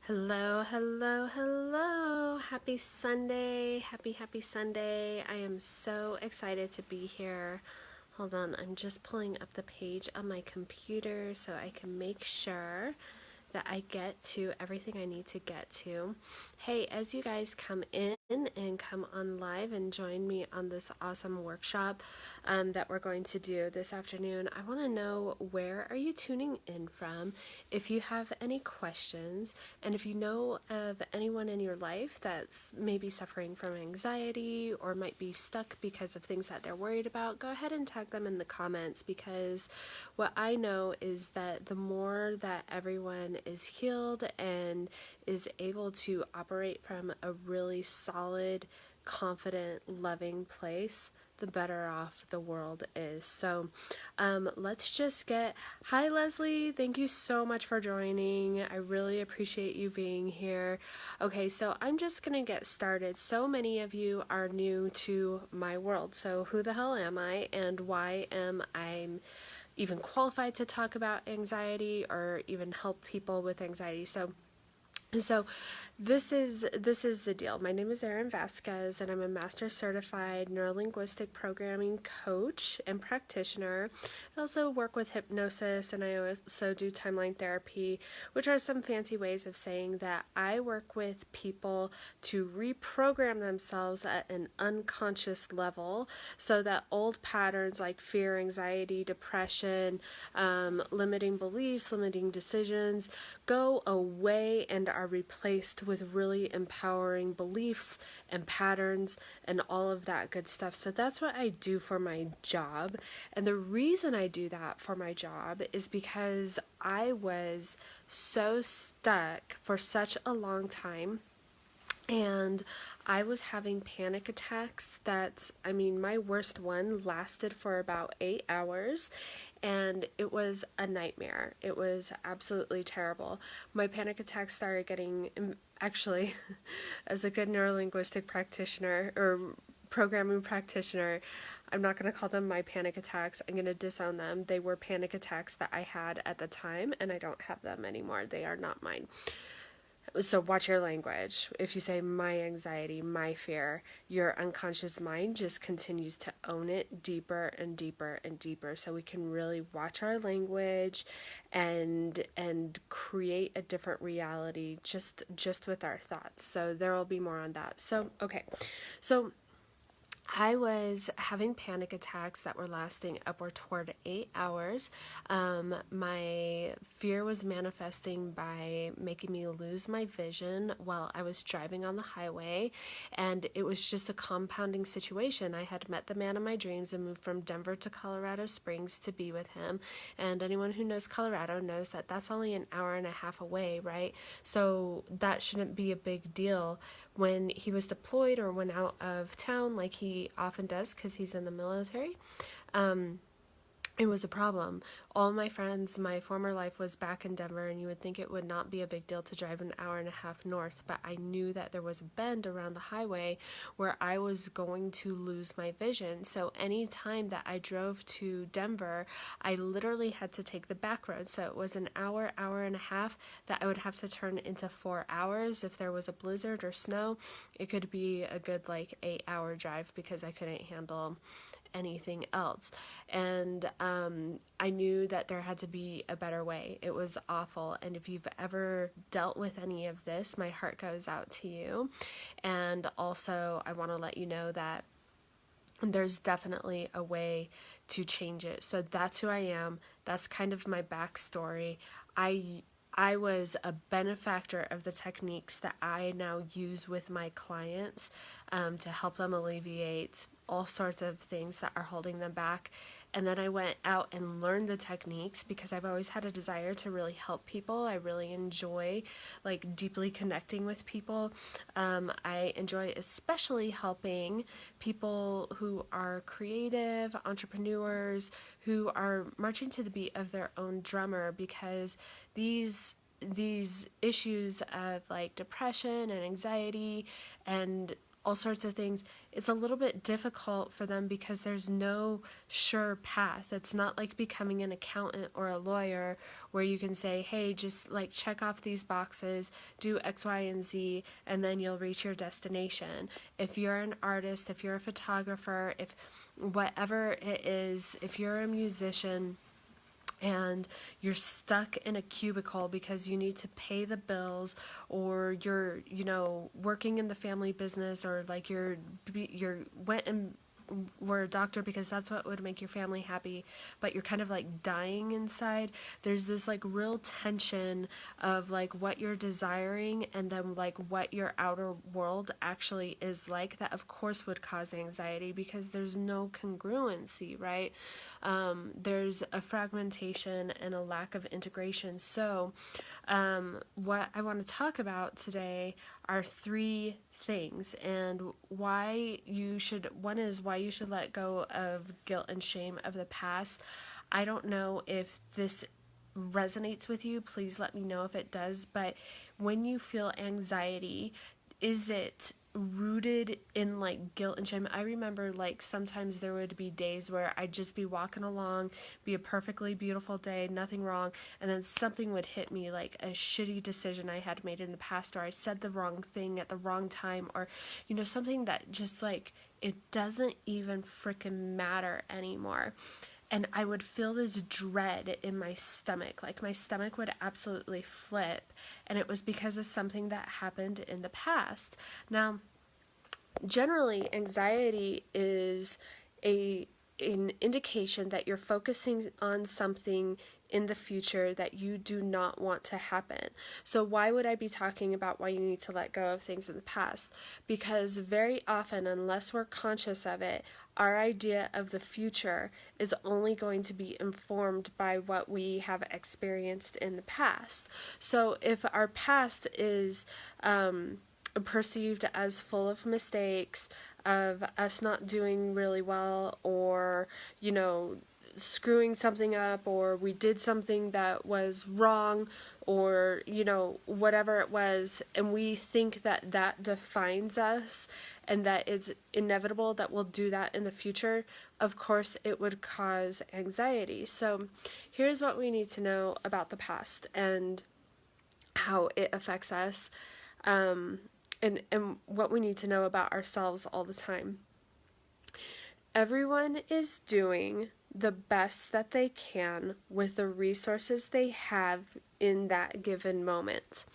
Hello, hello, hello. Happy Sunday. Happy Sunday. I am so excited to be here. Hold on, I'm just pulling up the page on my computer so I can make sure that I get to everything I need to get to. Hey, as you guys come in and come on live and join me on this awesome workshop that we're going to do this afternoon, I want to know, where are you tuning in from? If you have any questions, and if you know of anyone in your life that's maybe suffering from anxiety or might be stuck because of things that they're worried about, go ahead and tag them in the comments, because what I know is that the more that everyone is healed and is able to operate from a really solid, confident, loving place, the better off the world is. So let's just get... Hi, Leslie. Thank you so much for joining. I really appreciate you being here. Okay, so I'm just going to get started. So many of you are new to my world. So who the hell am I, and why am I even qualified to talk about anxiety or even help people with anxiety? So this is the deal. My name is Erin Vasquez, and I'm a Master Certified Neurolinguistic Programming Coach and practitioner. I also work with hypnosis, and I also do timeline therapy, which are some fancy ways of saying that I work with people to reprogram themselves at an unconscious level so that old patterns like fear, anxiety, depression, limiting beliefs, limiting decisions go away and are replaced with really empowering beliefs and patterns and all of that good stuff. So that's what I do for my job. And the reason I do that for my job is because I was so stuck for such a long time. And I was having panic attacks my worst one lasted for about 8 hours, and it was a nightmare. It was absolutely terrible. My panic attacks started getting, actually, as a good neurolinguistic practitioner or programming practitioner, I'm not going to call them my panic attacks. I'm going to disown them. They were panic attacks that I had at the time, and I don't have them anymore. They are not mine. So watch your language. If you say my anxiety, my fear, your unconscious mind just continues to own it deeper and deeper and deeper. So we can really watch our language and create a different reality just with our thoughts. So there will be more on that. So okay. So I was having panic attacks that were lasting upward toward 8 hours. My fear was manifesting by making me lose my vision while I was driving on the highway, and it was just a compounding situation. I had met the man of my dreams and moved from Denver to Colorado Springs to be with him, and anyone who knows Colorado knows that that's only an hour and a half away, right? So that shouldn't be a big deal. When he was deployed or went out of town, like he often does because he's in the military, it was a problem. All my friends, my former life was back in Denver, and you would think it would not be a big deal to drive an hour and a half north, but I knew that there was a bend around the highway where I was going to lose my vision. So any time that I drove to Denver, I literally had to take the back road. So it was an hour and a half that I would have to turn into 4 hours. If there was a blizzard or snow, it could be a good 8-hour drive because I couldn't handle anything else. And I knew that there had to be a better way. It was awful. And if you've ever dealt with any of this, my heart goes out to you. And also, I want to let you know that there's definitely a way to change it. So that's who I am. That's kind of my backstory. I was a benefactor of the techniques that I now use with my clients to help them alleviate all sorts of things that are holding them back. And then I went out and learned the techniques because I've always had a desire to really help people. I really enjoy deeply connecting with people. I enjoy especially helping people who are creative, entrepreneurs, who are marching to the beat of their own drummer, because these issues of depression and anxiety and all sorts of things, it's a little bit difficult for them because there's no sure path. It's not like becoming an accountant or a lawyer where you can say, hey, just like check off these boxes, do X, Y, and Z, and then you'll reach your destination. If you're an artist, if you're a photographer, if whatever it is, if you're a musician, and you're stuck in a cubicle because you need to pay the bills, or you're, working in the family business, or like you're went and were a doctor because that's what would make your family happy, but you're kind of like dying inside. There's this like real tension of like what you're desiring and then like what your outer world actually is like, that of course would cause anxiety because there's no congruency, right? There's a fragmentation and a lack of integration. So what I want to talk about today are 3 things, and one is why you should let go of guilt and shame of the past. I don't know if this resonates with you. Please let me know if it does. But when you feel anxiety, is it rooted in like guilt and shame? I remember like sometimes there would be days where I'd just be walking along, be a perfectly beautiful day, nothing wrong, and then something would hit me, like a shitty decision I had made in the past, or I said the wrong thing at the wrong time, or something that just like it doesn't even freaking matter anymore. And I would feel this dread in my stomach, like my stomach would absolutely flip, and it was because of something that happened in the past. Now, generally, anxiety is an indication that you're focusing on something in the future that you do not want to happen. So why would I be talking about why you need to let go of things in the past? Because very often, unless we're conscious of it, our idea of the future is only going to be informed by what we have experienced in the past. So if our past is perceived as full of mistakes, of us not doing really well, or, screwing something up, or we did something that was wrong, or, whatever it was, and we think that that defines us and that it's inevitable that we'll do that in the future, of course it would cause anxiety. So here's what we need to know about the past and how it affects us, and what we need to know about ourselves all the time. Everyone is doing the best that they can with the resources they have in that given moment.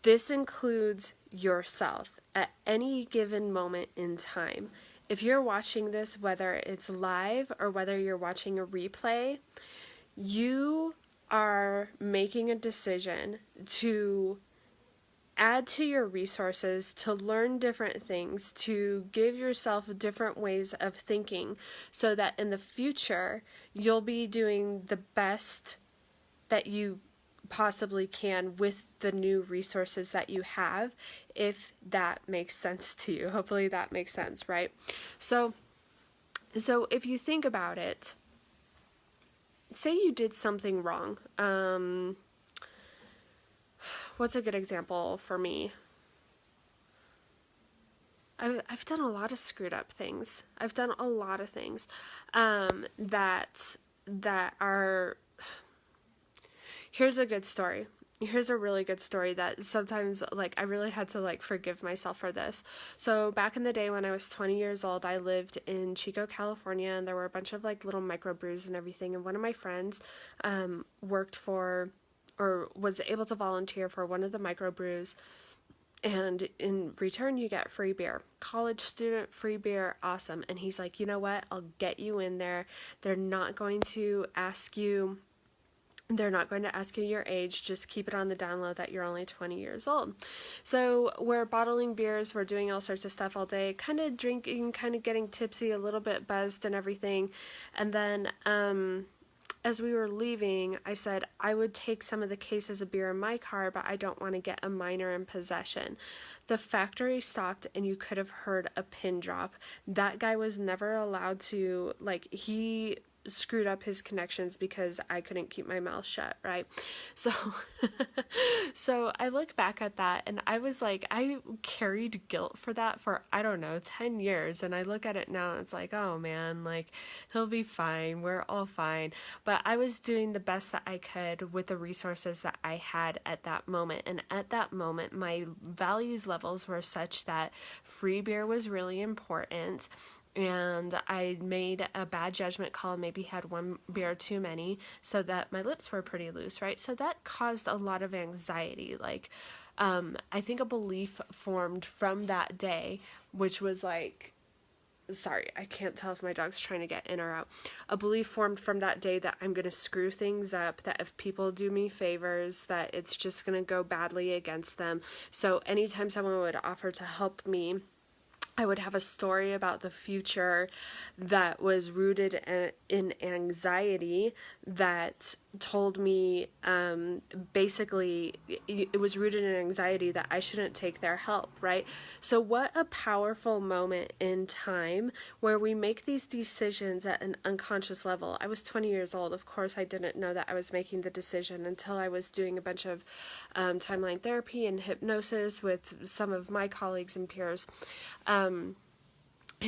This includes yourself at any given moment in time. If you're watching this, whether it's live or whether you're watching a replay, you are making a decision to add to your resources, to learn different things, to give yourself different ways of thinking, so that in the future you'll be doing the best that you possibly can with the new resources that you have, if that makes sense to you. Hopefully that makes sense, right? So if you think about it, say you did something wrong. What's a good example for me? I've done a lot of screwed up things. I've done a lot of things that are. Here's a good story. Here's a really good story that sometimes, like, I really had to, like, forgive myself for this. So back in the day when I was 20 years old, I lived in Chico, California, and there were a bunch of, like, little microbrews and everything. And one of my friends worked for, or was able to volunteer for one of the microbrews, and in return you get free beer. College student, free beer, awesome. And he's like, you know what, I'll get you in there. They're not going to ask you your age, just keep it on the down low that you're only 20 years old. So we're bottling beers, we're doing all sorts of stuff all day, kind of drinking, kind of getting tipsy, a little bit buzzed and everything. And then as we were leaving, I said I would take some of the cases of beer in my car, but I don't want to get a minor in possession. The factory stopped, and you could have heard a pin drop. That guy was never allowed to, like, he screwed up his connections because I couldn't keep my mouth shut, right? So, so I look back at that and I was like, I carried guilt for that for, I don't know, 10 years. And I look at it now and it's like, oh man, like he'll be fine. We're all fine. But I was doing the best that I could with the resources that I had at that moment. And at that moment, my values levels were such that free beer was really important. And I made a bad judgment call, maybe had one beer too many, so that my lips were pretty loose, right? So that caused a lot of anxiety. Like, I think a belief formed from that day, which was like, sorry, I can't tell if my dog's trying to get in or out. A belief formed from that day that I'm going to screw things up, that if people do me favors, that it's just going to go badly against them. So anytime someone would offer to help me, I would have a story about the future that was rooted in anxiety that told me, basically, it was rooted in anxiety that I shouldn't take their help, right? So what a powerful moment in time where we make these decisions at an unconscious level. I was 20 years old. Of course, I didn't know that I was making the decision until I was doing a bunch of timeline therapy and hypnosis with some of my colleagues and peers. And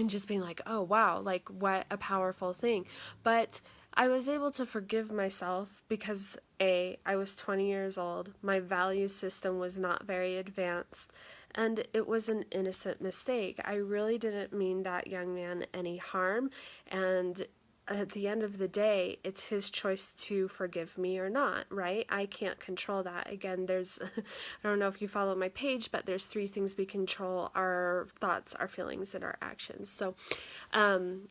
just being like, oh, wow, like what a powerful thing. But I was able to forgive myself because I was 20 years old. My value system was not very advanced and it was an innocent mistake. I really didn't mean that young man any harm. And at the end of the day, it's his choice to forgive me or not, right? I can't control that. Again, there's, I don't know if you follow my page, but there's 3 things we control: our thoughts, our feelings, and our actions. So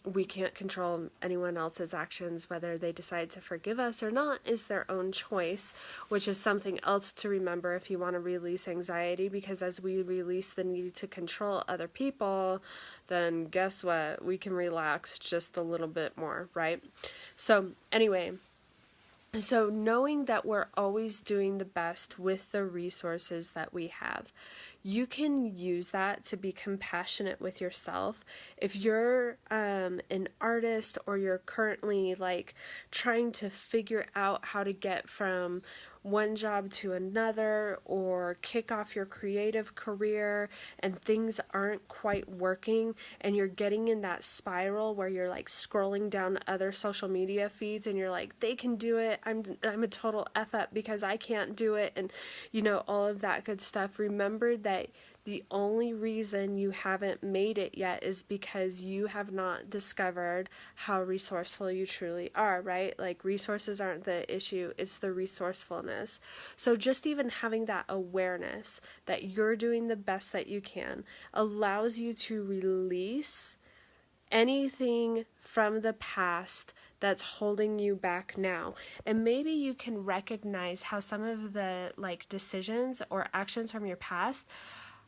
we can't control anyone else's actions. Whether they decide to forgive us or not is their own choice, which is something else to remember if you want to release anxiety, because as we release the need to control other people, then guess what? We can relax just a little bit more, right? So anyway, so knowing that we're always doing the best with the resources that we have, you can use that to be compassionate with yourself. If you're an artist or you're currently like trying to figure out how to get from one job to another or kick off your creative career and things aren't quite working and you're getting in that spiral where you're like scrolling down other social media feeds and you're like, they can do it, I'm a total F up because I can't do it, and you know, all of that good stuff. Remember that the only reason you haven't made it yet is because you have not discovered how resourceful you truly are, right? Like, resources aren't the issue, it's the resourcefulness. So just even having that awareness that you're doing the best that you can allows you to release anything from the past that's holding you back now. And maybe you can recognize how some of the like decisions or actions from your past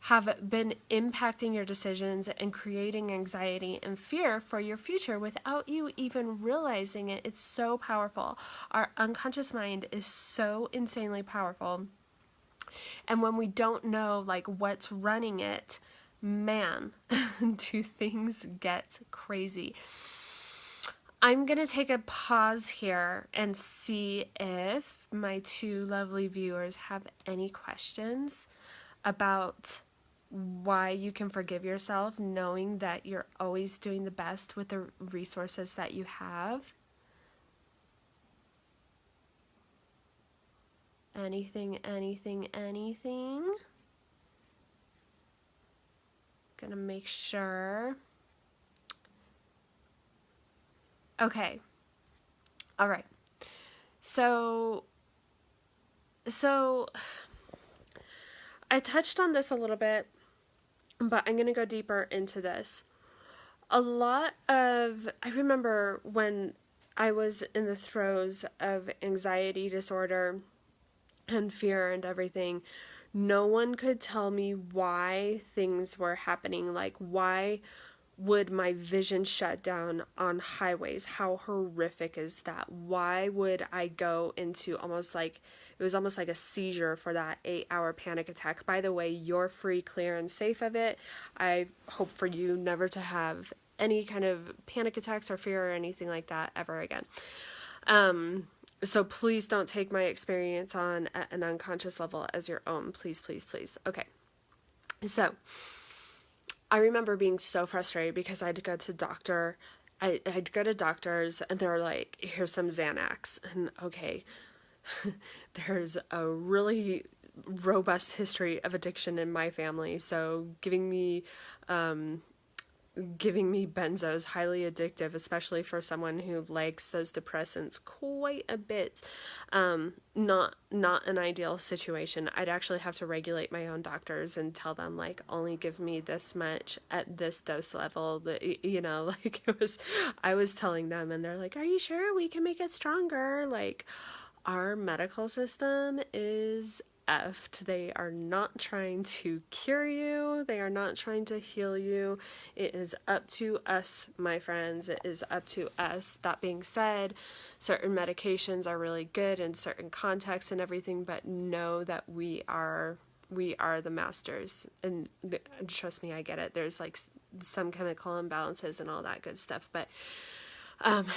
have been impacting your decisions and creating anxiety and fear for your future without you even realizing it. It's so powerful. Our unconscious mind is so insanely powerful. And when we don't know like what's running it, man, do things get crazy. I'm going to take a pause here and see if my 2 lovely viewers have any questions about why you can forgive yourself, knowing that you're always doing the best with the resources that you have. Anything? Gonna make sure. Okay. All right. So I touched on this a little bit, but I'm going to go deeper into this. I remember when I was in the throes of anxiety disorder and fear and everything, no one could tell me why things were happening. Like, why would my vision shut down on highways? How horrific is that? Why would I go into it was almost like a seizure for that 8-hour panic attack? By the way, you're free, clear, and safe of it. I hope for you never to have any kind of panic attacks or fear or anything like that ever again. So please don't take my experience on an unconscious level as your own. Please, please, please. Okay. So I remember being so frustrated because I'd go to doctors and they're like, here's some Xanax. And okay, there's a really robust history of addiction in my family. So giving me benzos, highly addictive, especially for someone who likes those depressants quite a bit. Not an ideal situation. I'd actually have to regulate my own doctors and tell them, like, only give me this much at this dose level. Like I was telling them and they're like, are you sure we can make it stronger? Like, our medical system is effed. They are not trying to cure you. They are not trying to heal you. It is up to us, my friends. It is up to us. That being said, certain medications are really good in certain contexts and everything, but know that we are the masters. And trust me, I get it. There's like some chemical imbalances and all that good stuff. But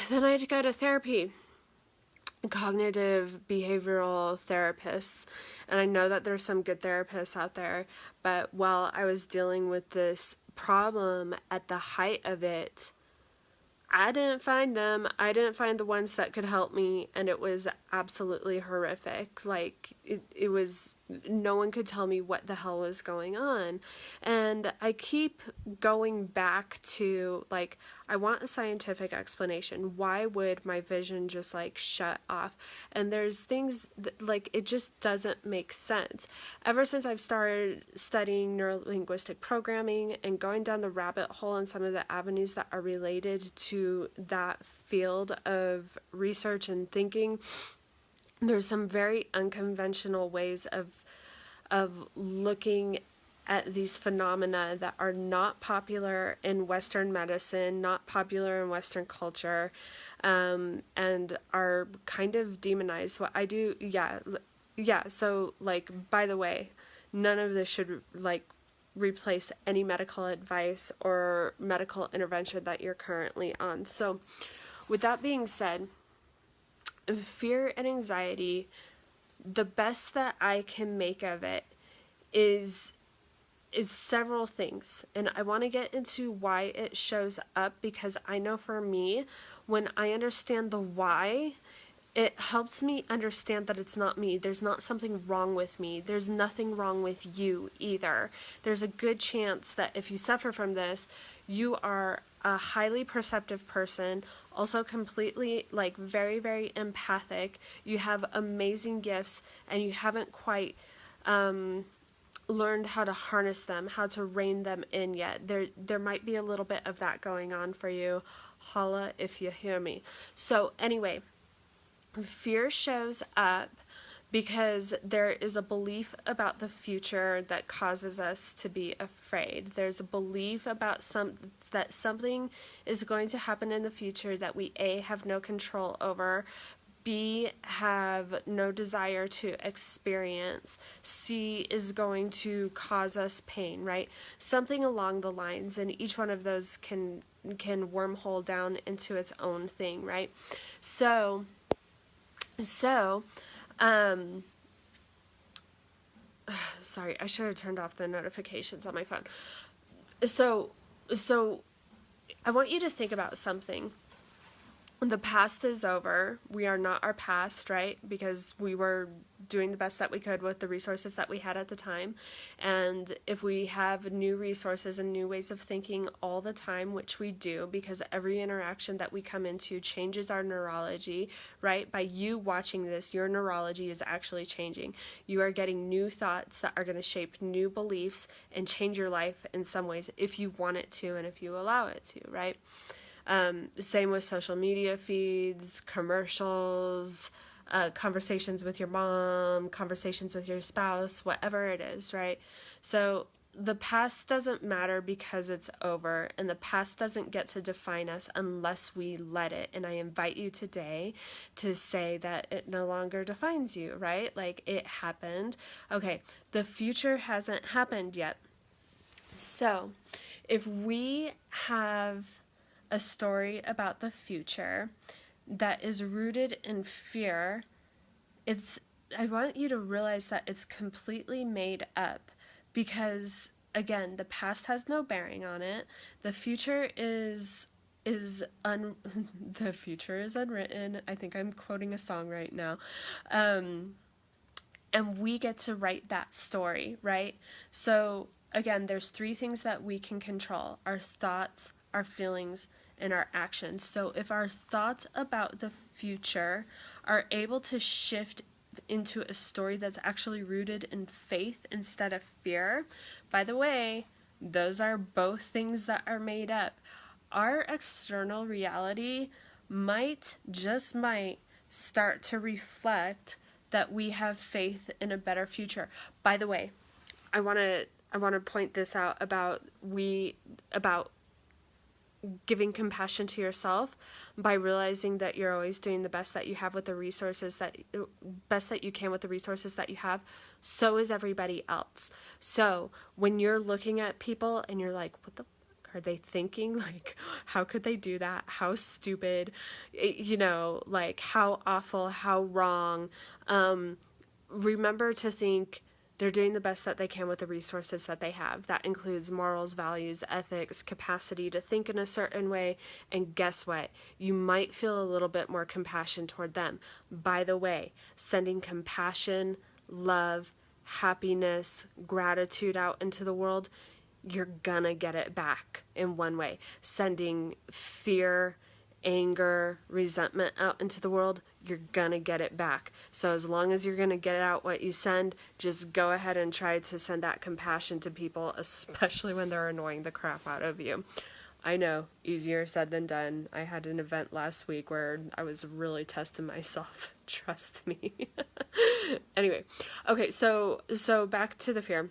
then I had to go to therapy. Cognitive behavioral therapists, and I know that there's some good therapists out there, but while I was dealing with this problem at the height of it, I didn't find them. I didn't find the ones that could help me, and it was absolutely horrific. Like, it was, no one could tell me what the hell was going on. And I keep going back to, like, I want a scientific explanation. Why would my vision just, like, shut off? And there's things that, like, it just doesn't make sense. Ever since I've started studying neuro-linguistic programming and going down the rabbit hole in some of the avenues that are related to that field of research and thinking, there's some very unconventional ways of looking at these phenomena that are not popular in Western medicine, not popular in Western culture, and are kind of demonized. What I do, yeah. So, like, by the way, none of this should, like, replace any medical advice or medical intervention that you're currently on. So, with that being said, fear and anxiety, the best that I can make of it is several things. And I want to get into why it shows up, because I know for me, when I understand the why, it helps me understand that it's not me. There's not something wrong with me. There's nothing wrong with you either. There's a good chance that if you suffer from this, you are a highly perceptive person, also completely, like, very, very empathic. You have amazing gifts, and you haven't quite learned how to harness them, how to rein them in yet. There might be a little bit of that going on for you. Holla if you hear me. So anyway, fear shows up because there is a belief about the future that causes us to be afraid. There's a belief about that something is going to happen in the future that we A, have no control over, B, have no desire to experience, C, is going to cause us pain, right? Something along the lines, and each one of those can wormhole down into its own thing, right? So, sorry, I should have turned off the notifications on my phone. So I want you to think about something. The past is over. We are not our past, right? Because we were doing the best that we could with the resources that we had at the time. And if we have new resources and new ways of thinking all the time, which we do, because every interaction that we come into changes our neurology, right? By you watching this, your neurology is actually changing. You are getting new thoughts that are going to shape new beliefs and change your life in some ways if you want it to and if you allow it to, right? Same with social media feeds, commercials, conversations with your mom, conversations with your spouse, whatever it is, right? So the past doesn't matter because it's over, and the past doesn't get to define us unless we let it. And I invite you today to say that it no longer defines you, right? Like, it happened. Okay, the future hasn't happened yet. So if we have a story about the future that is rooted in fear, I want you to realize that it's completely made up, because again, the past has no bearing on it. The future is the future is unwritten. I think I'm quoting a song right now. And we get to write that story, right? So again, there's 3 things that we can control: our thoughts, our feelings, and our actions. So if our thoughts about the future are able to shift into a story that's actually rooted in faith instead of fear, by the way, those are both things that are made up. Our external reality just might start to reflect that we have faith in a better future. By the way, I want to point this out about giving compassion to yourself by realizing that you're always doing the best that you have with the resources best that you can with the resources that you have. So is everybody else. So when you're looking at people and you're like, what the fuck are they thinking? Like, how could they do that? How stupid, like how awful, how wrong. Remember to think they're doing the best that they can with the resources that they have. That includes morals, values, ethics, capacity to think in a certain way. And guess what? You might feel a little bit more compassion toward them. By the way, sending compassion, love, happiness, gratitude out into the world, you're gonna get it back in one way. Sending fear, anger, resentment out into the world, you're gonna get it back. So as long as you're gonna get out what you send, just go ahead and try to send that compassion to people, especially when they're annoying the crap out of you. I know, easier said than done. I had an event last week where I was really testing myself. Trust me. Anyway, okay, so back to the fear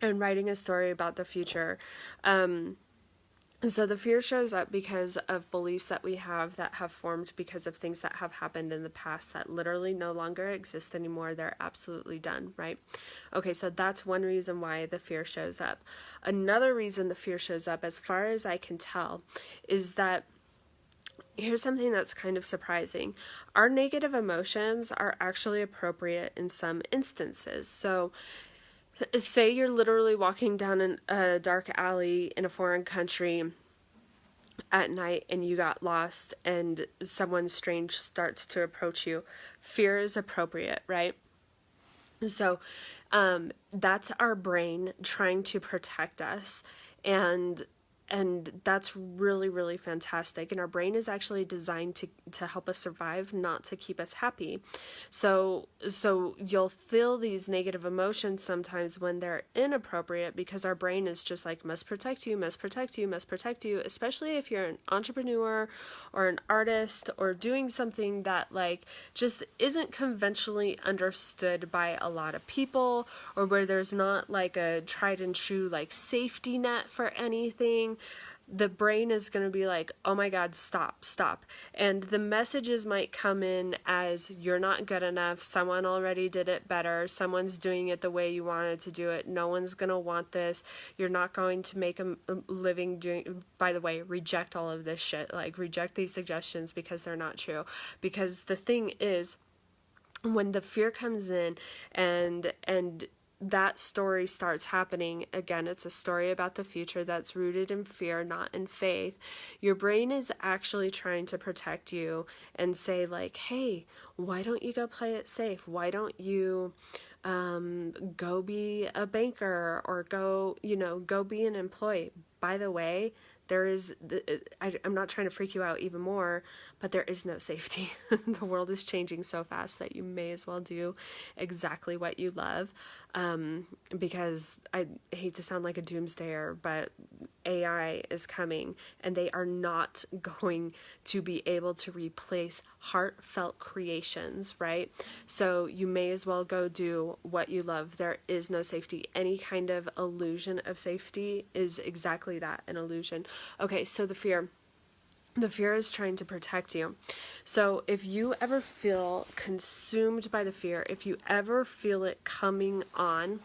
and writing a story about the future. So the fear shows up because of beliefs that we have that have formed because of things that have happened in the past that literally no longer exist anymore. They're absolutely done, right? Okay, so that's one reason why the fear shows up. Another reason the fear shows up, as far as I can tell, is that here's something that's kind of surprising. Our negative emotions are actually appropriate in some instances. So say you're literally walking down in a dark alley in a foreign country at night and you got lost and someone strange starts to approach you. Fear is appropriate, right? So that's our brain trying to protect us, and that's really, really fantastic. And our brain is actually designed to help us survive, not to keep us happy. So you'll feel these negative emotions sometimes when they're inappropriate, because our brain is just like, must protect you, must protect you, must protect you, especially if you're an entrepreneur or an artist or doing something that like just isn't conventionally understood by a lot of people, or where there's not like a tried and true like safety net for anything. The brain is going to be like, oh my God, stop. And the messages might come in as, you're not good enough. Someone already did it better. Someone's doing it the way you wanted to do it. No one's going to want this. You're not going to make a living doing, by the way, reject all of this shit. Like, reject these suggestions because they're not true. Because the thing is, when the fear comes in and that story starts happening, again, it's a story about the future that's rooted in fear, not in faith. Your brain is actually trying to protect you and say like, hey, why don't you go play it safe? Why don't you go be a banker, or go be an employee? By the way, I'm not trying to freak you out even more, but there is no safety. The world is changing so fast that you may as well do exactly what you love. Because I hate to sound like a doomsdayer, but AI is coming and they are not going to be able to replace heartfelt creations, right? So you may as well go do what you love. There is no safety. Any kind of illusion of safety is exactly that, an illusion. Okay, so the fear is trying to protect you. So if you ever feel consumed by the fear, if you ever feel it coming on,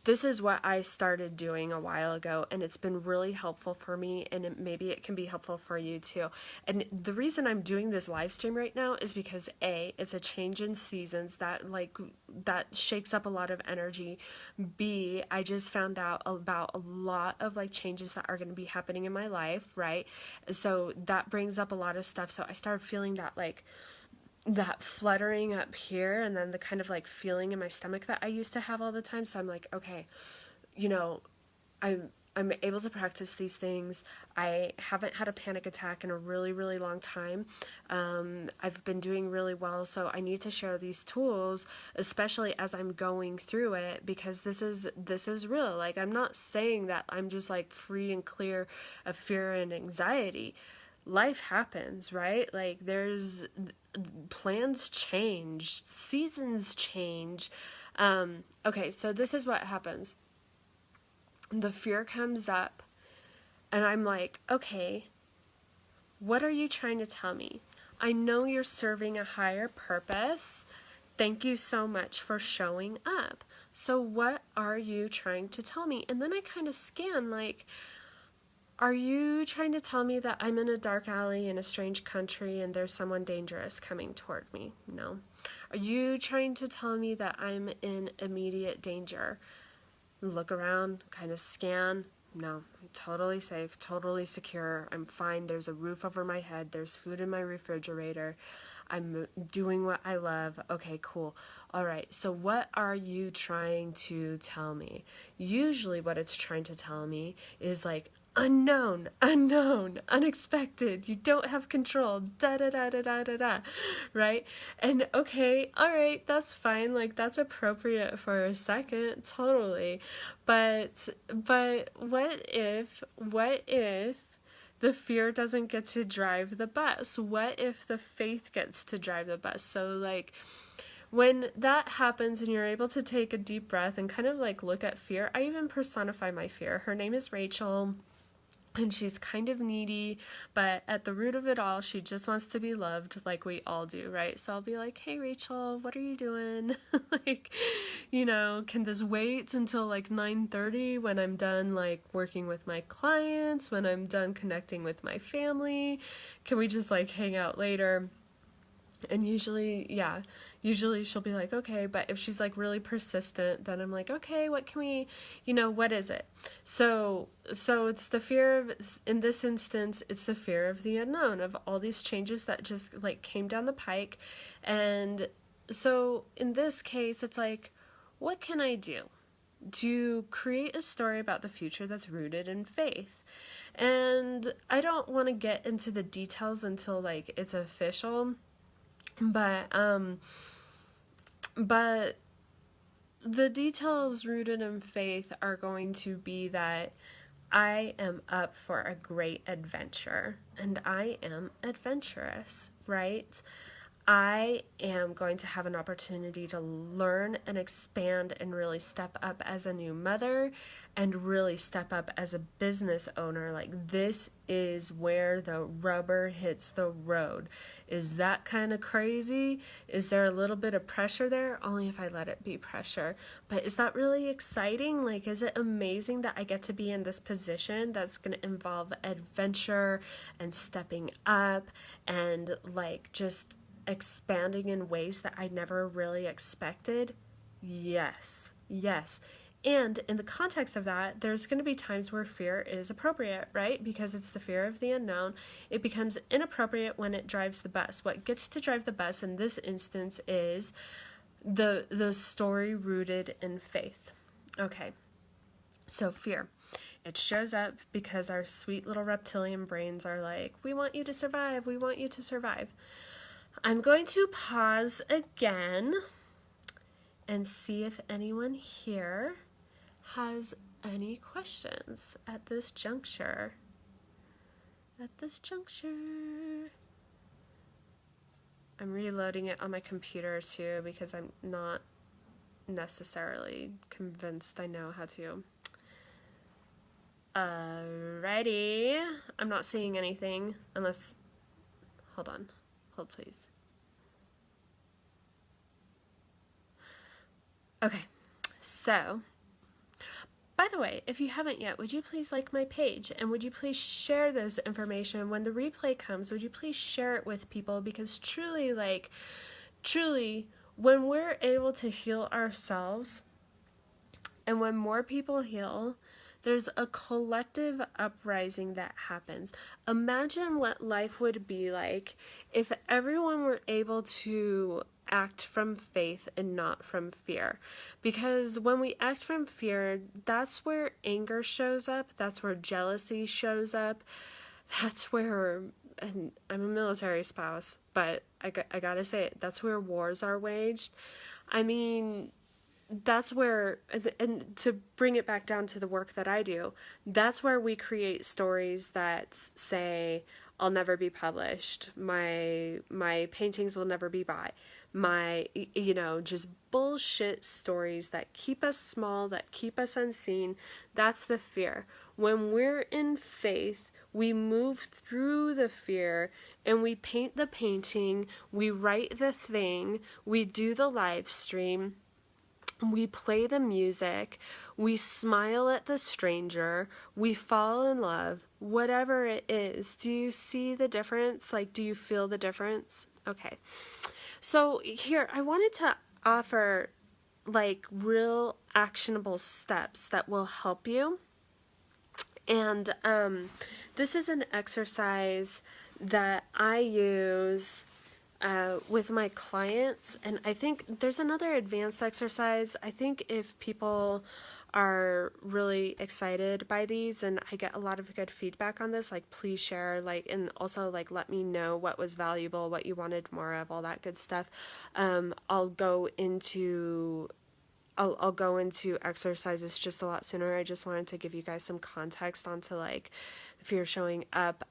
this is what I started doing a while ago, and it's been really helpful for me, and maybe it can be helpful for you too. And the reason I'm doing this live stream right now is because A, it's a change in seasons that shakes up a lot of energy. B, I just found out about a lot of changes that are going to be happening in my life, right? So that brings up a lot of stuff. So I started feeling that fluttering up here, and then the kind of feeling in my stomach that I used to have all the time. So I'm like, okay, I'm able to practice these things. I haven't had a panic attack in a really, really long time. I've been doing really well, so I need to share these tools, especially as I'm going through it, because this is real. I'm not saying that I'm just free and clear of fear and anxiety. Life happens, right? There's plans change, seasons change. Okay, so this is what happens. The fear comes up, and I'm like, okay, what are you trying to tell me? I know you're serving a higher purpose. Thank you so much for showing up. So what are you trying to tell me? And then I kind of scan, are you trying to tell me that I'm in a dark alley in a strange country and there's someone dangerous coming toward me? No. Are you trying to tell me that I'm in immediate danger? Look around, kind of scan. No, I'm totally safe, totally secure. I'm fine. There's a roof over my head. There's food in my refrigerator. I'm doing what I love. Okay, cool. All right, so what are you trying to tell me? Usually what it's trying to tell me is unknown, unexpected, you don't have control, right? And okay, all right, that's fine, that's appropriate for a second, totally. But what if the fear doesn't get to drive the bus? What if the faith gets to drive the bus? So when that happens and you're able to take a deep breath and kind of look at fear, I even personify my fear. Her name is Rachel. And she's kind of needy, but at the root of it all, she just wants to be loved like we all do, right? So I'll be like, hey, Rachel, what are you doing? Can this wait until 9:30 when I'm done working with my clients, when I'm done connecting with my family? Can we just hang out later? And usually she'll be like, okay, but if she's really persistent, then I'm like, okay, what can we, what is it? So it's the fear of, in this instance, it's the fear of the unknown, of all these changes that just came down the pike. And so in this case, it's what can I do to create a story about the future that's rooted in faith? And I don't want to get into the details until it's official. But the details rooted in faith are going to be that I am up for a great adventure, and I am adventurous, right? I am going to have an opportunity to learn and expand and really step up as a new mother and really step up as a business owner. This is where the rubber hits the road. Is that kind of crazy? Is there a little bit of pressure there? Only if I let it be pressure. But is that really exciting? Is it amazing that I get to be in this position that's going to involve adventure and stepping up and just expanding in ways that I never really expected? Yes. And in the context of that, there's going to be times where fear is appropriate, right? Because it's the fear of the unknown. It becomes inappropriate when it drives the bus. What gets to drive the bus in this instance is the story rooted in faith. Okay, so fear. It shows up because our sweet little reptilian brains are we want you to survive, we want you to survive. I'm going to pause again and see if anyone here has any questions at this juncture. I'm reloading it on my computer too because I'm not necessarily convinced I know how to. Alrighty. I'm not seeing anything unless... Hold on. Hold, please. Okay. So, by the way, if you haven't yet, would you please like my page, and would you please share this information when the replay comes? Would you please share it with people? Because truly, when we're able to heal ourselves, and when more people heal, there's a collective uprising that happens. Imagine what life would be like if everyone were able to act from faith and not from fear. Because when we act from fear, that's where anger shows up. That's where jealousy shows up. That's where, and I'm a military spouse, but I gotta say it, that's where wars are waged. I mean, that's where, and to bring it back down to the work that I do, that's where we create stories that say, I'll never be published, my paintings will never be bought, just bullshit stories that keep us small, that keep us unseen. That's the fear. When we're in faith, we move through the fear and we paint the painting, we write the thing, we do the live stream, we play the music, we smile at the stranger, we fall in love, whatever it is. Do you see the difference? Do you feel the difference? Okay. So here, I wanted to offer real actionable steps that will help you. And this is an exercise that I use with my clients, and I think there's another advanced exercise. I think if people are really excited by these, and I get a lot of good feedback on this, please share, and also let me know what was valuable, what you wanted more of, all that good stuff. I'll go into exercises just a lot sooner. I just wanted to give you guys some context onto the fear showing up.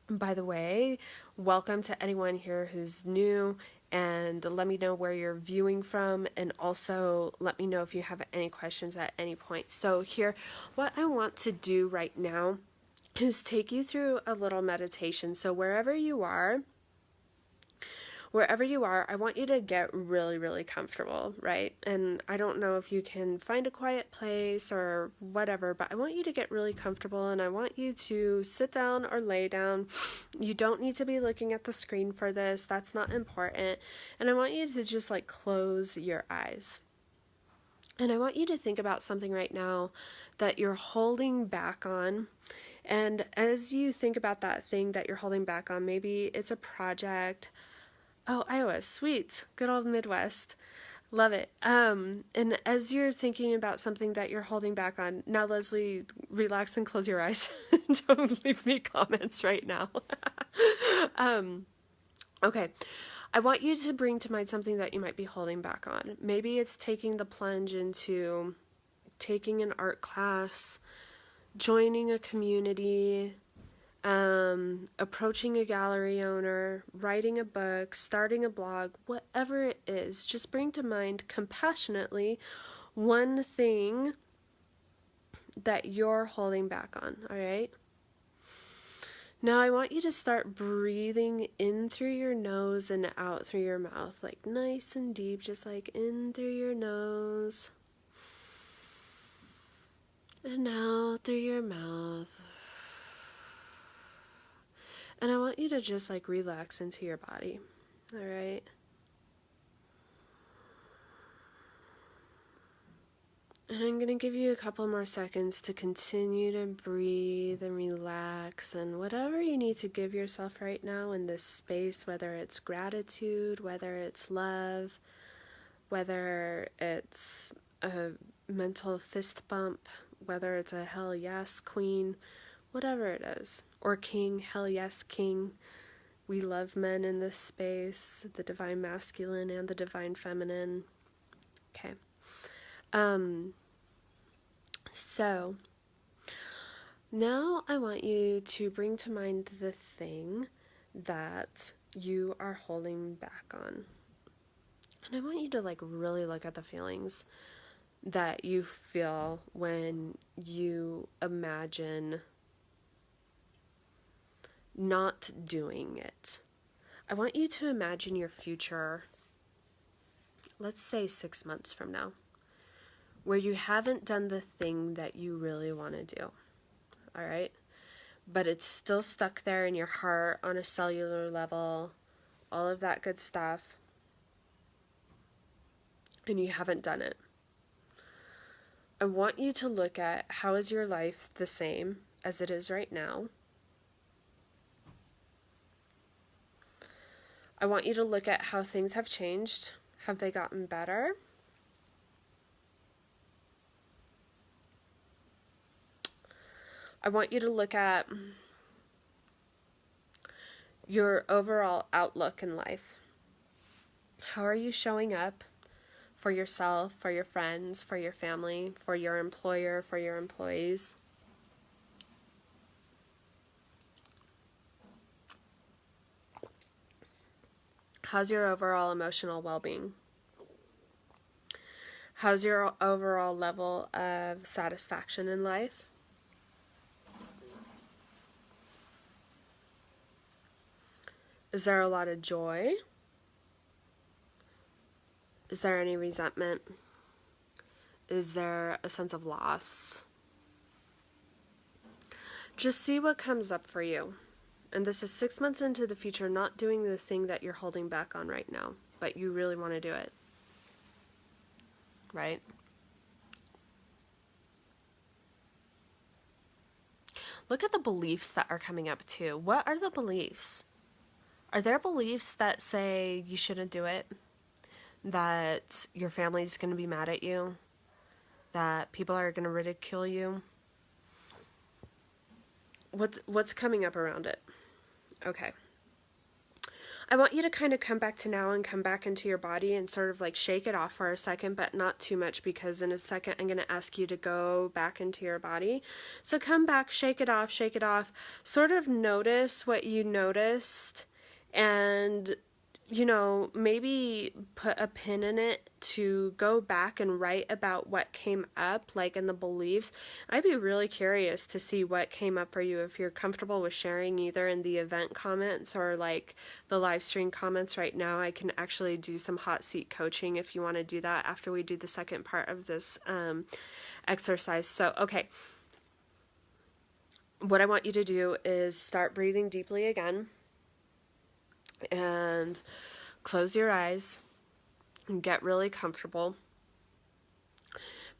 By the way, welcome to anyone here who's new, and let me know where you're viewing from, and also let me know if you have any questions at any point. So here, what I want to do right now is take you through a little meditation. So wherever you are, I want you to get really, really comfortable, right? And I don't know if you can find a quiet place or whatever, but I want you to get really comfortable, and I want you to sit down or lay down. You don't need to be looking at the screen for this. That's not important. And I want you to just close your eyes. And I want you to think about something right now that you're holding back on. And as you think about that thing that you're holding back on, maybe it's a project. Oh, Iowa, sweet. Good old Midwest. Love it. And as you're thinking about something that you're holding back on, now, Leslie, relax and close your eyes. Don't leave me comments right now. Okay. I want you to bring to mind something that you might be holding back on. Maybe it's taking the plunge into taking an art class, joining a community, approaching a gallery owner, writing a book, starting a blog, whatever it is. Just bring to mind compassionately one thing that you're holding back on, all right? Now I want you to start breathing in through your nose and out through your mouth, nice and deep, just in through your nose and out through your mouth. And I want you to just relax into your body, all right? And I'm going to give you a couple more seconds to continue to breathe and relax, and whatever you need to give yourself right now in this space, whether it's gratitude, whether it's love, whether it's a mental fist bump, whether it's a hell yes, queen, whatever it is, or king, hell yes, king. We love men in this space, the divine masculine and the divine feminine. Okay. So now I want you to bring to mind the thing that you are holding back on. And I want you to really look at the feelings that you feel when you imagine not doing it. I want you to imagine your future, let's say 6 months from now. where you haven't done the thing that you really want to do, all right? But it's still stuck there in your heart on a cellular level, all of that good stuff, and you haven't done it. I want you to look at, how is your life the same as it is right now? I want you to look at how things have changed. Have they gotten better? I want you to look at your overall outlook in life. How are you showing up for yourself, for your friends, for your family, for your employer, for your employees? How's your overall emotional well-being? How's your overall level of satisfaction in life? Is there a lot of joy? Is there any resentment? Is there a sense of loss? Just see what comes up for you. And this is 6 months into the future, not doing the thing that you're holding back on right now, but you really want to do it. Right? Look at the beliefs that are coming up too. What are the beliefs? Are there beliefs that say you shouldn't do it? That your family's going to be mad at you? That people are going to ridicule you? What's coming up around it? Okay. I want you to kind of come back to now and come back into your body and sort of like shake it off for a second, but not too much, because in a second I'm going to ask you to go back into your body. So come back, shake it off, sort of notice what you noticed, and maybe put a pin in it to go back and write about what came up, like in the beliefs. I'd be really curious to see what came up for you. If you're comfortable with sharing either in the event comments or like the live stream comments right now, I can actually do some hot seat coaching if you want to do that after we do the second part of this exercise. So, okay. What I want you to do is start breathing deeply again. And close your eyes and get really comfortable.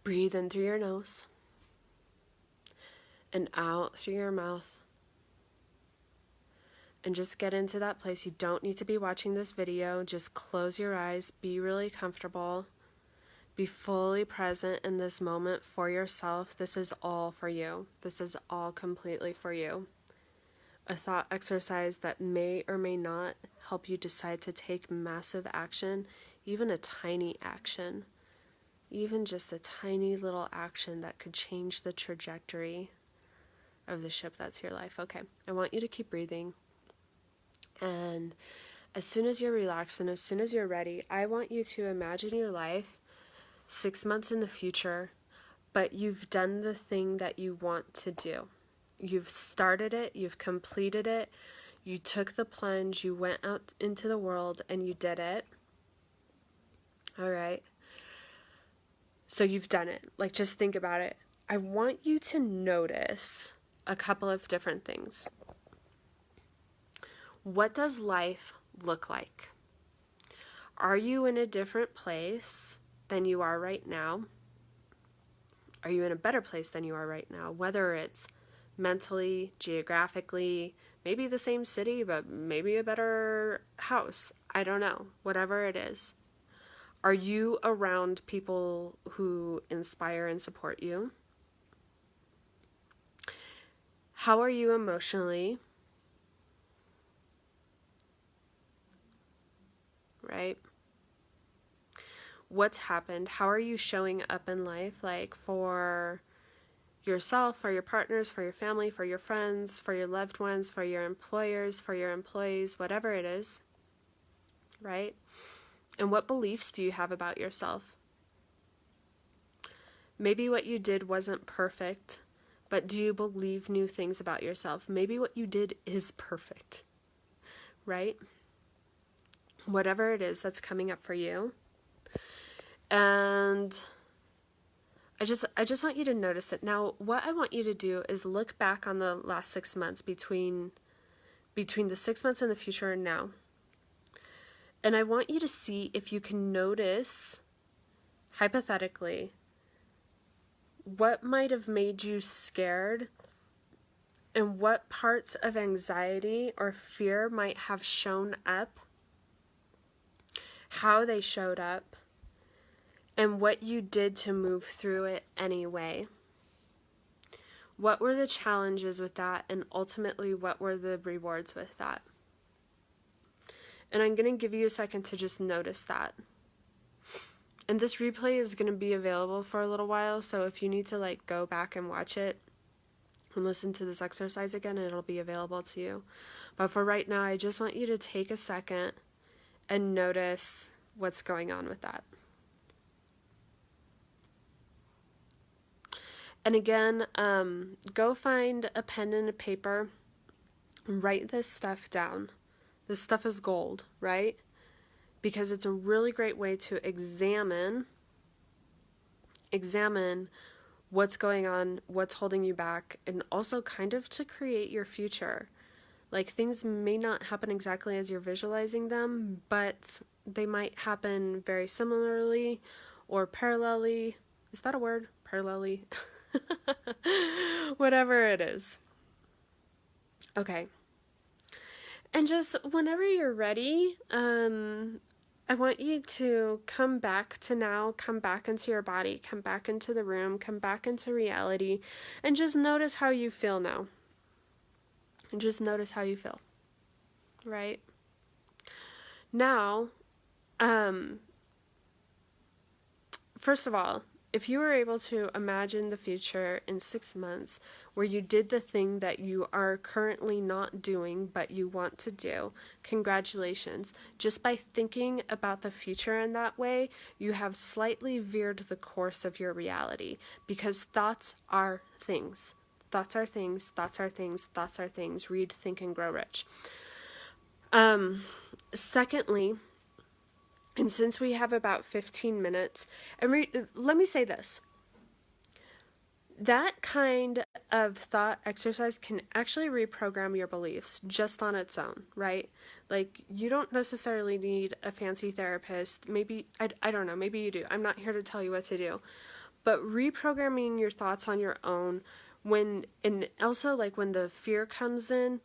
Breathe in through your nose and out through your mouth. And just get into that place. You don't need to be watching this video. Just close your eyes. Be really comfortable. Be fully present in this moment for yourself. This is all for you. This is all completely for you. A thought exercise that may or may not help you decide to take massive action, even a tiny action, even just a tiny little action that could change the trajectory of the ship that's your life. Okay, I want you to keep breathing. And as soon as you're relaxed and as soon as you're ready, I want you to imagine your life 6 months in the future, but you've done the thing that you want to do. You've started it, you've completed it, you took the plunge, you went out into the world and you did it. All right. So you've done it. Like, just think about it. I want you to notice a couple of different things. What does life look like? Are you in a different place than you are right now? Are you in a better place than you are right now? Whether it's mentally, geographically, maybe the same city, but maybe a better house. I don't know. Whatever it is. Are you around people who inspire and support you? How are you emotionally? Right? What's happened? How are you showing up in life? Like, for yourself, for your partners, for your family, for your friends, for your loved ones, for your employers, for your employees, whatever it is, right? And what beliefs do you have about yourself? Maybe what you did wasn't perfect, but do you believe new things about yourself? Maybe what you did is perfect, right? Whatever it is that's coming up for you. And I just want you to notice it. Now, what I want you to do is look back on the last 6 months between the 6 months in the future and now. And I want you to see if you can notice, hypothetically, what might have made you scared and what parts of anxiety or fear might have shown up, how they showed up, and what you did to move through it anyway. What were the challenges with that, and ultimately what were the rewards with that? And I'm going to give you a second to just notice that. And this replay is going to be available for a little while, so if you need to go back and watch it and listen to this exercise again, it'll be available to you. But for right now, I just want you to take a second and notice what's going on with that. And again, go find a pen and a paper, write this stuff down. This stuff is gold, right? Because it's a really great way to examine what's going on, what's holding you back, and also kind of to create your future. Things may not happen exactly as you're visualizing them, but they might happen very similarly or parallelly. Is that a word? Parallelly? Whatever it is. Okay. And just whenever you're ready, I want you to come back to now, come back into your body, come back into the room, come back into reality, and just notice how you feel now. And just notice how you feel. Right? Now, first of all, if you were able to imagine the future in 6 months where you did the thing that you are currently not doing but you want to do, congratulations. Just by thinking about the future in that way, you have slightly veered the course of your reality, because thoughts are things. Thoughts are things, thoughts are things, thoughts are things. Read, Think, and Grow Rich. Secondly, and since we have about 15 minutes, and let me say this. That kind of thought exercise can actually reprogram your beliefs just on its own, right? You don't necessarily need a fancy therapist. Maybe, I don't know, maybe you do. I'm not here to tell you what to do. But reprogramming your thoughts on your own, and also when the fear comes in,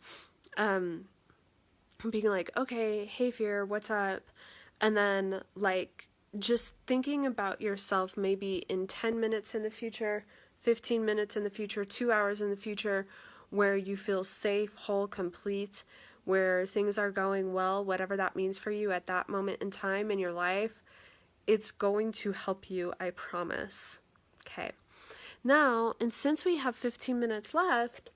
being okay, hey fear, what's up? And then just thinking about yourself maybe in 10 minutes in the future, 15 minutes in the future, 2 hours in the future, where you feel safe, whole, complete, where things are going well, whatever that means for you at that moment in time in your life, it's going to help you, I promise. Okay. Now, and since we have 15 minutes left,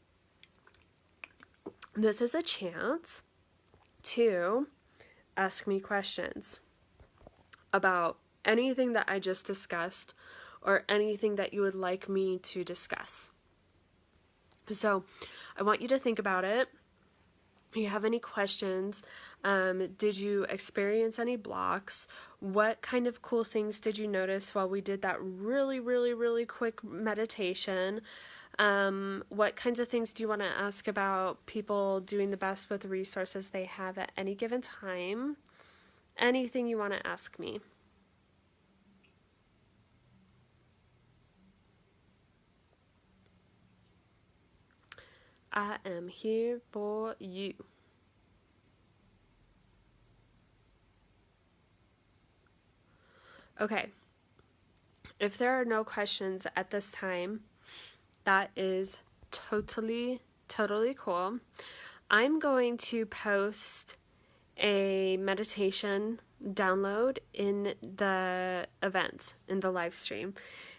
this is a chance to ask me questions about anything that I just discussed or anything that you would like me to discuss. So I want you to think about it. Do you have any questions? Did you experience any blocks? What kind of cool things did you notice while we did that really, really, really quick meditation? What kinds of things do you want to ask about people doing the best with the resources they have at any given time? Anything you want to ask me. I am here for you. Okay. If there are no questions at this time, that is totally cool. I'm going to post a meditation download in the event, in the live stream.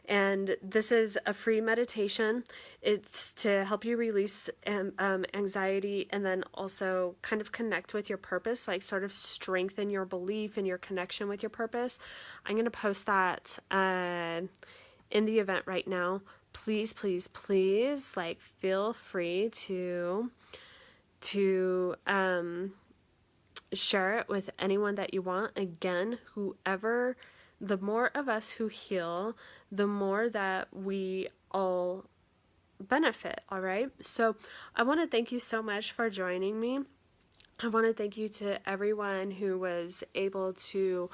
And this is a free meditation. It's to help you release anxiety and then also kind of connect with your purpose, sort of strengthen your belief and your connection with your purpose. I'm going to post that in the event right now. Please, please, please, feel free to share it with anyone that you want. Again, whoever the more of us who heal, the more that we all benefit, all right? So I want to thank you so much for joining me. I want to thank you to everyone who was able to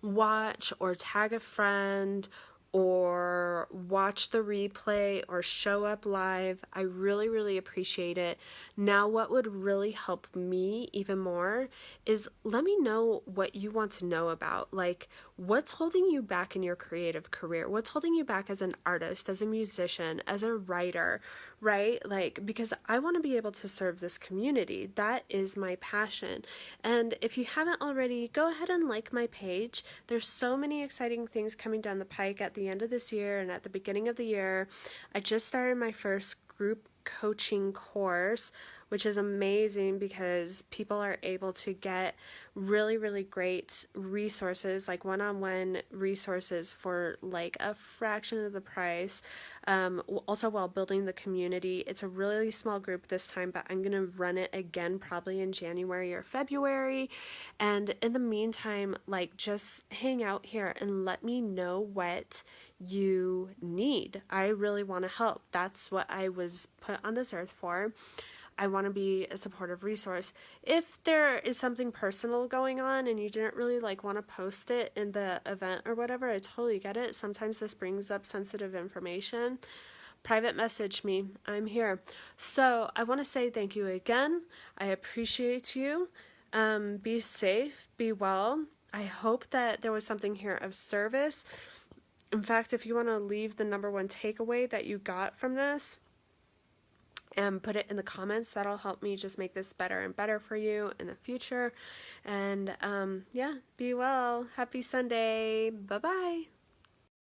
watch or tag a friend or watch the replay or show up live. I really, really appreciate it. Now, what would really help me even more is let me know what you want to know about. Like, what's holding you back in your creative career? What's holding you back as an artist, as a musician, as a writer, right? Like, because I want to be able to serve this community. That is my passion. And if you haven't already, go ahead and like my page. There's so many exciting things coming down the pike at the end of this year and at the beginning of the year. I just started my first group coaching course, which is amazing because people are able to get really, really great resources, like one-on-one resources for like a fraction of the price. Also while building the community. It's a really small group this time, but I'm going to run it again probably in January or February. And in the meantime, like, just hang out here and let me know what you need. I really want to help. That's what I was put on this earth for. I want to be a supportive resource. If there is something personal going on and you didn't really want to post it in the event or whatever, I totally get it. Sometimes this brings up sensitive information. Private message me. I'm here. So I want to say thank you again. I appreciate you. Be safe. Be well. I hope that there was something here of service. In fact, if you want to leave the number one takeaway that you got from this, and put it in the comments, that'll help me just make this better and better for you in the future. And yeah, be well. Happy Sunday. Bye-bye.